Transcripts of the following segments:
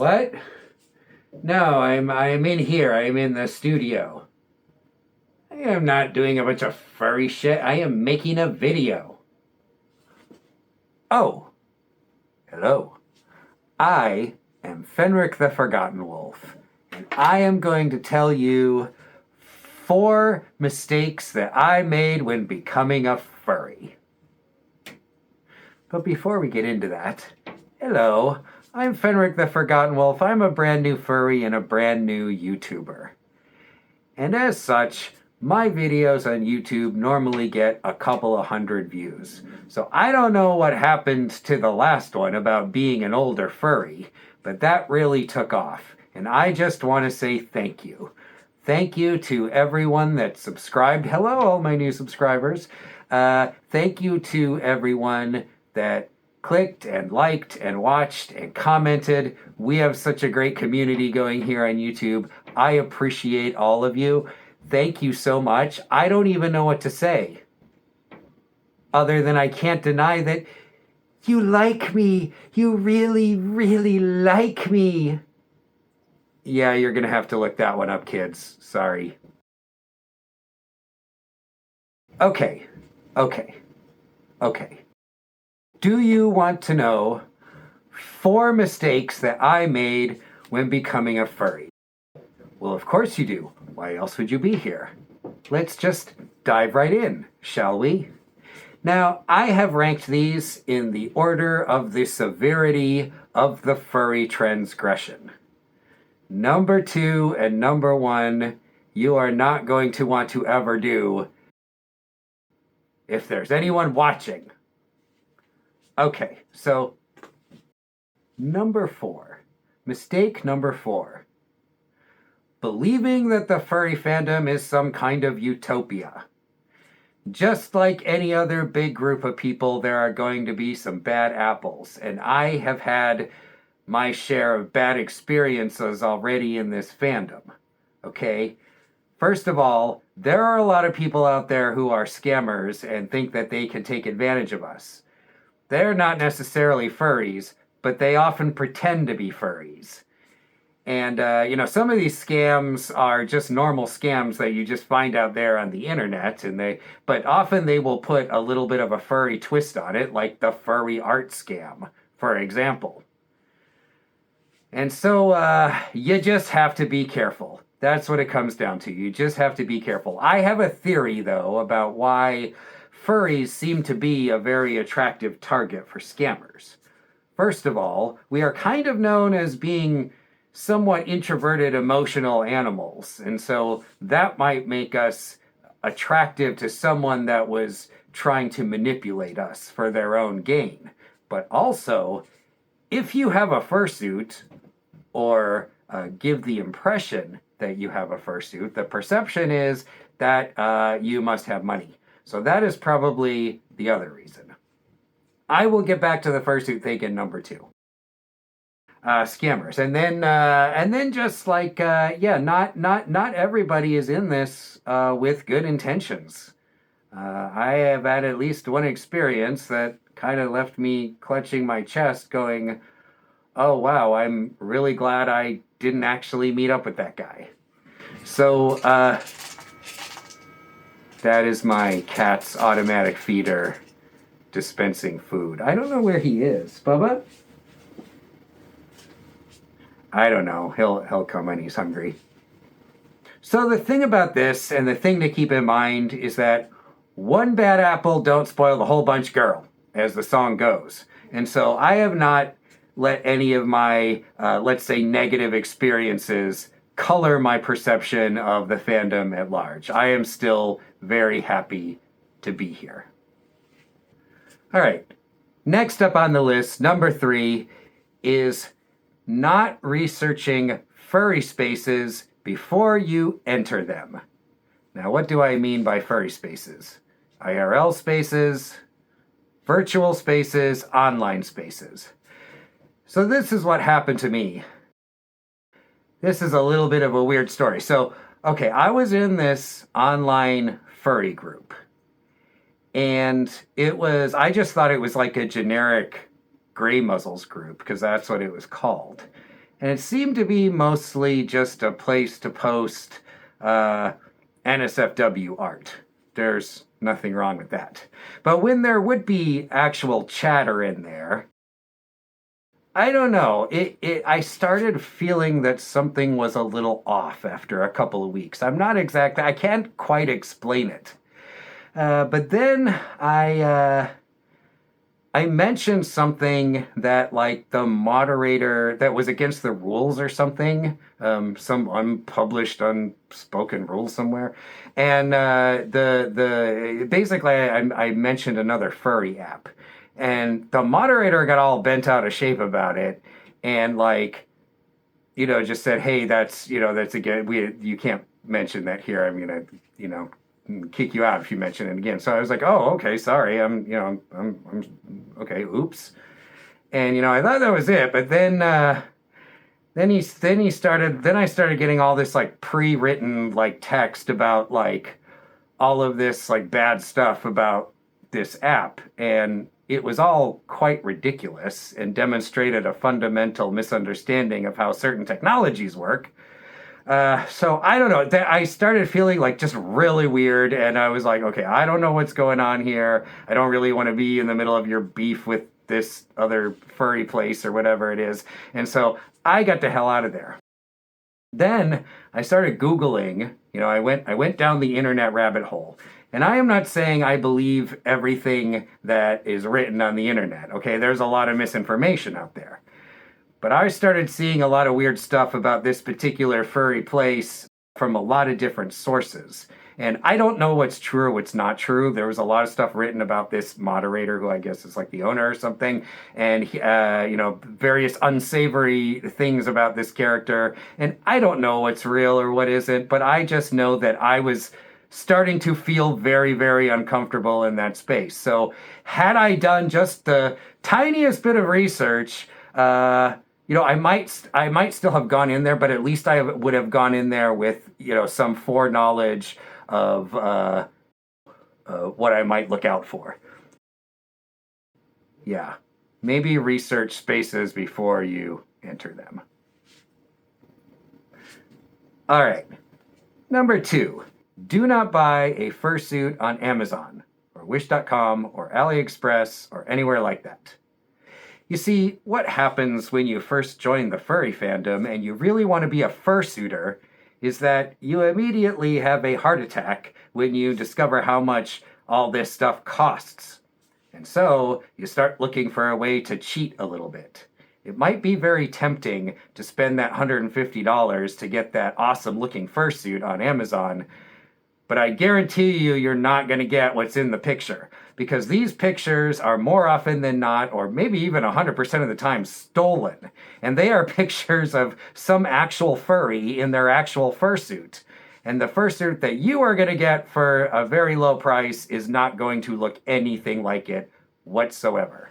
What? No, I'm in here. I'm in the studio. I am not doing a bunch of furry shit. I am making a video. Oh, hello. I am Fenric the Furgotten Wolf, and I am going to tell you 4 mistakes that I made when becoming a furry. But before we get into that, hello, I'm Fenric the Furgotten Wolf. I'm a brand new furry and a brand new YouTuber. And as such, my videos on YouTube normally get a couple of hundred views. So I don't know what happened to the last one about being an older furry, but that really took off. And I just want to say thank you. Thank you to everyone that subscribed. Hello, all my new subscribers. Thank you to everyone that clicked and liked and watched and commented. We have such a great community going here on YouTube. I appreciate all of you. Thank you so much. I don't even know what to say, other than I can't deny that you like me. You really, really like me. Yeah, you're gonna have to look that one up, kids. Sorry. Okay. Do you want to know 4 mistakes that I made when becoming a furry? Well, of course you do. Why else would you be here? Let's just dive right in, shall we? Now, I have ranked these in the order of the severity of the furry transgression. Number 2 and number 1, you are not going to want to ever do if there's anyone watching. Okay, so number 4. Mistake number 4. Believing that the furry fandom is some kind of utopia. Just like any other big group of people, there are going to be some bad apples, and I have had my share of bad experiences already in this fandom. Okay? First of all, there are a lot of people out there who are scammers and think that they can take advantage of us. They're not necessarily furries, but they often pretend to be furries. And, some of these scams are just normal scams that you just find out there on the internet, but often they will put a little bit of a furry twist on it, like the furry art scam, for example. And so, you just have to be careful. That's what it comes down to. You just have to be careful. I have a theory, though, about why furries seem to be a very attractive target for scammers. First of all, we are kind of known as being somewhat introverted, emotional animals, and so that might make us attractive to someone that was trying to manipulate us for their own gain. But also, if you have a fursuit, or give the impression that you have a fursuit, the perception is that you must have money. So that is probably the other reason. I will get back to the fursuit thing in number 2. Scammers, and then just like not everybody is in this with good intentions. I have had at least one experience that kind of left me clutching my chest, going, "Oh wow, I'm really glad I didn't actually meet up with that guy." So that is my cat's automatic feeder dispensing food. I don't know where he is, Bubba. I don't know. He'll come when he's hungry. So the thing about this, and the thing to keep in mind, is that one bad apple don't spoil the whole bunch, girl, as the song goes. And so I have not let any of my, let's say, negative experiences color my perception of the fandom at large. I am still very happy to be here. All right. Next up on the list, number 3, is not researching furry spaces before you enter them. Now, what do I mean by furry spaces? IRL spaces, virtual spaces, online spaces. So this is what happened to me. This is a little bit of a weird story. So, okay, I was in this online furry group, and I just thought it was like a generic gray muzzles group, because that's what it was called. and it seemed to be mostly just a place to post NSFW art. There's nothing wrong with that. But when there would be actual chatter in there, I don't know. I started feeling that something was a little off after a couple of weeks. I can't quite explain it. But then I mentioned something that, like, the moderator, that was against the rules or something, some unpublished, unspoken rule somewhere, and basically I mentioned another furry app, and the moderator got all bent out of shape about it, and, like, just said, hey, that's again, you can't mention that here. I'm gonna kick you out if you mention it again. So I was like, oh, okay, sorry. I'm okay. Oops. And I thought that was it, but then I started getting all this, like, pre-written, like, text about, like, all of this, like, bad stuff about this app, and it was all quite ridiculous and demonstrated a fundamental misunderstanding of how certain technologies work. So I don't know. I started feeling, like, just really weird, and I was like, okay, I don't know what's going on here. I don't really want to be in the middle of your beef with this other furry place or whatever it is. And so I got the hell out of there. Then I started Googling. I went down the internet rabbit hole. And I am not saying I believe everything that is written on the internet. Okay, there's a lot of misinformation out there. But I started seeing a lot of weird stuff about this particular furry place from a lot of different sources. And I don't know what's true or what's not true. There was a lot of stuff written about this moderator, who I guess is like the owner or something, and various unsavory things about this character. And I don't know what's real or what isn't, but I just know that I was starting to feel very, very uncomfortable in that space. So had I done just the tiniest bit of research, I might still have gone in there, but at least I would have gone in there with, some foreknowledge of what I might look out for. Yeah, maybe research spaces before you enter them. All right, number 2, do not buy a fursuit on Amazon or Wish.com or AliExpress or anywhere like that. You see, what happens when you first join the furry fandom and you really want to be a fursuiter is that you immediately have a heart attack when you discover how much all this stuff costs. And so you start looking for a way to cheat a little bit. It might be very tempting to spend that $150 to get that awesome looking fursuit on Amazon, but I guarantee you're not going to get what's in the picture, because these pictures are more often than not, or maybe even 100% of the time, stolen. And they are pictures of some actual furry in their actual fursuit. And the fursuit that you are going to get for a very low price is not going to look anything like it whatsoever.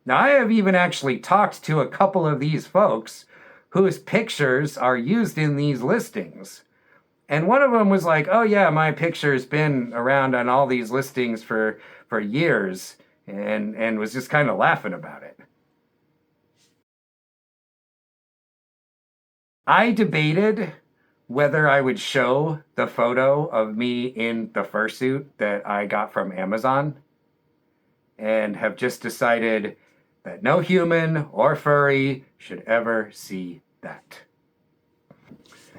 Now, I have even actually talked to a couple of these folks whose pictures are used in these listings. And one of them was like, oh yeah, my picture's been around on all these listings for years, and was just kind of laughing about it. I debated whether I would show the photo of me in the fursuit that I got from Amazon, and have just decided that no human or furry should ever see that.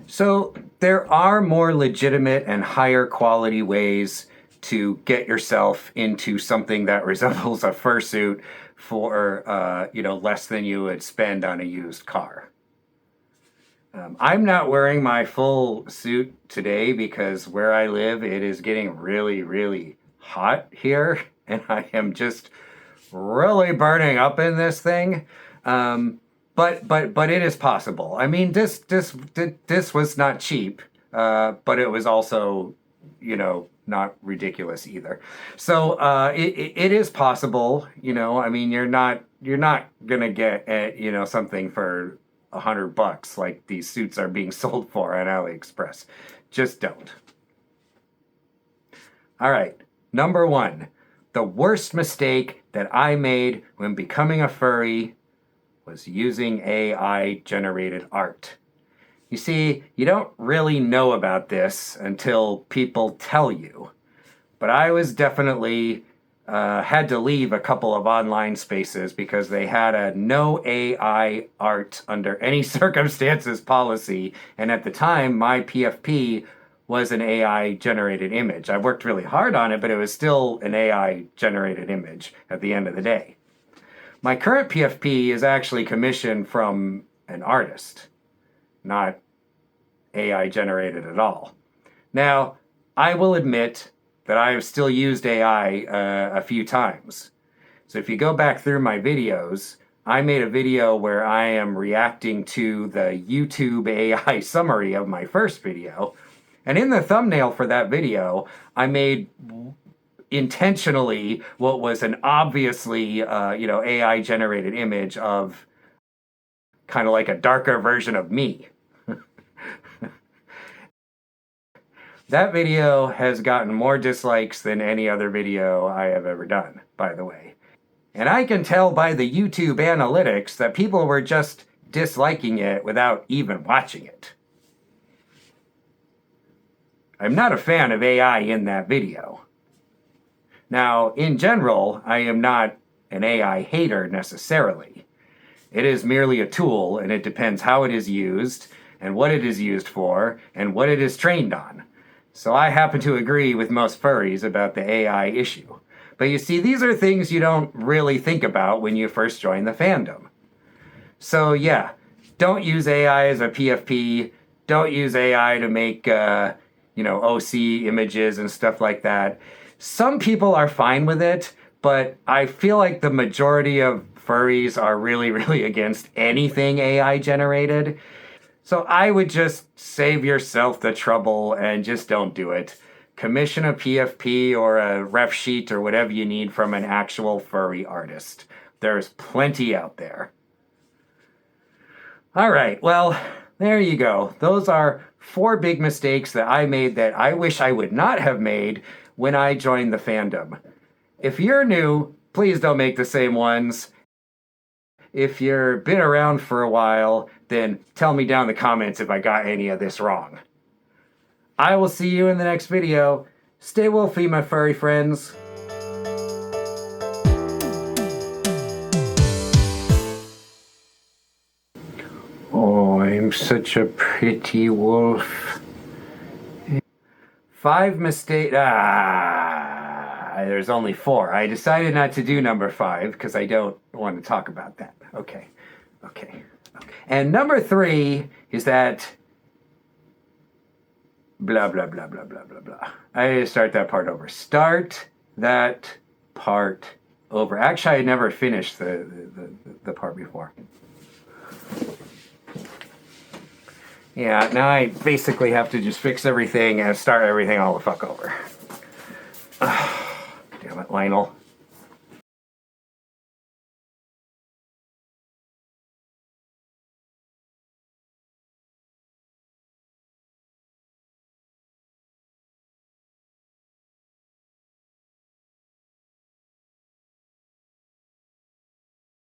So there are more legitimate and higher quality ways to get yourself into something that resembles a fursuit for less than you would spend on a used car. I'm not wearing my full suit today because where I live, it is getting really, really hot here, and I am just really burning up in this thing. But it is possible. I mean, this was not cheap, but it was also, not ridiculous either. So it is possible. I mean, you're not gonna get something for $100 like these suits are being sold for on AliExpress. Just don't. All right, number 1, the worst mistake that I made when becoming a furry was using AI-generated art. You see, you don't really know about this until people tell you. But I was definitely had to leave a couple of online spaces because they had a no AI art under any circumstances policy. And at the time, my PFP was an AI-generated image. I worked really hard on it, but it was still an AI-generated image at the end of the day. My current PFP is actually commissioned from an artist, not AI-generated at all. Now, I will admit that I have still used AI a few times. So if you go back through my videos, I made a video where I am reacting to the YouTube AI summary of my first video. And in the thumbnail for that video, I made intentionally what was an obviously, AI-generated image of kind of like a darker version of me. That video has gotten more dislikes than any other video I have ever done, by the way. And I can tell by the YouTube analytics that people were just disliking it without even watching it. I'm not a fan of AI in that video. Now, in general, I am not an AI hater necessarily. It is merely a tool, and it depends how it is used, and what it is used for, and what it is trained on. So I happen to agree with most furries about the AI issue. But you see, these are things you don't really think about when you first join the fandom. So yeah, don't use AI as a PFP. Don't use AI to make, OC images and stuff like that. Some people are fine with it, but I feel like the majority of furries are really, really against anything AI generated. So I would just save yourself the trouble and just don't do it. Commission a PFP or a ref sheet or whatever you need from an actual furry artist. There's plenty out there. All right, well, there you go. Those are 4 big mistakes that I made that I wish I would not have made when I joined the fandom. If you're new, please don't make the same ones. If you've been around for a while, then tell me down in the comments if I got any of this wrong. I will see you in the next video. Stay wolfy, my furry friends. Oh, I'm such a pretty wolf. 5 mistakes. There's only 4. I decided not to do number 5 because I don't want to talk about that. Okay. And number 3 is that blah, blah, blah, blah, blah, blah, blah. I need to start that part over. Start that part over. Actually, I never finished the part before. Yeah, now I basically have to just fix everything and start everything all the fuck over. Damn it, Lionel.